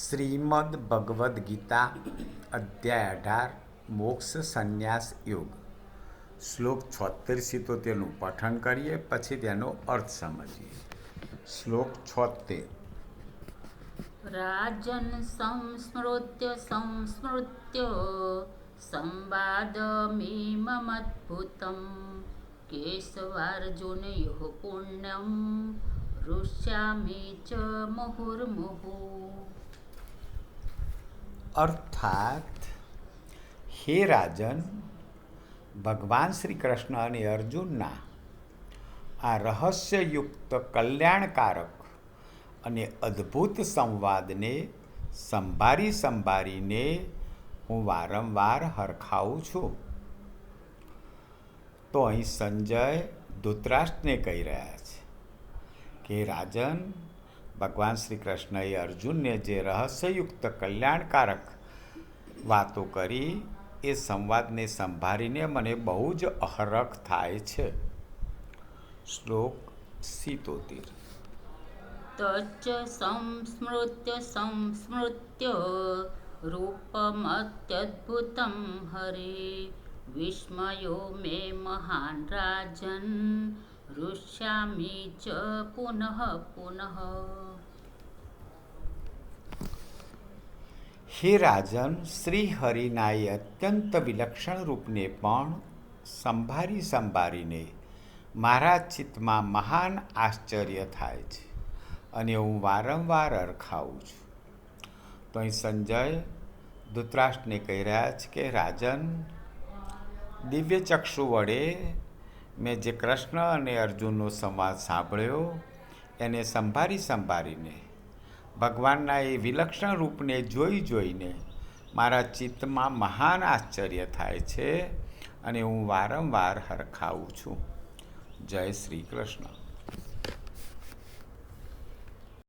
શ્રીમદ ભગવદ્ ગીતા અધ્યાય 18 મોક્ષ સંન્યાસ યોગ શ્લોક 76 તો તેનું પઠન કરીએ, પછી તેનો અર્થ સમજીએ. શ્લોક 76. રાજન સંસ્મૃત્ય સંવાદમિમમદ્ભુતમ કેશવાર્જુનયોઃ પુણ્યમ રુષ્યામિ ચ મુહુર્મુહુ. અર્થાત, હે રાજન, ભગવાન શ્રી કૃષ્ણ અને અર્જુનના આ રહસ્યયુક્ત કલ્યાણકારક અને અદ્ભુત સંવાદને સંભાળીને હું વારંવાર હરખાવું છું. તો અહીં સંજય ધૃતરાષ્ટ્રને કહી રહ્યા છે કે રાજન, ભગવાન શ્રી કૃષ્ણએ અર્જુનને જે રહસ્યયુક્ત કલ્યાણકારક વાતો કરી એ સંવાદને સંભાળીને મને બહુ જ અહરખ થાય છે. શ્લોક 77. તચ્ચ સંસ્મૃત્ય રૂપમત્યદ્ભુતમ હરે વિસ્મયો મે મહાન રાજન રુષ્યામિ ચ પુનઃ પુનઃ. હે રાજન, શ્રી હરિના એ અત્યંત વિલક્ષણ રૂપને પણ સંભાળીને મારા ચિત્તમાં મહાન આશ્ચર્ય થાય છે અને હું વારંવાર હરખાવું છું. તો અહીં સંજય ધૃતરાષ્ટ્રને કહી રહ્યા છે કે રાજન, દિવ્ય ચક્ષુ વડે મેં જે કૃષ્ણ અને અર્જુનનો સંવાદ સાંભળ્યો એને સંભાળીને ભગવાનના એ વિલક્ષણ રૂપને જોઈને મારા ચિત્તમાં મહાન આશ્ચર્ય થાય છે અને હું વારંવાર હરખાવું છું. જય શ્રી કૃષ્ણ.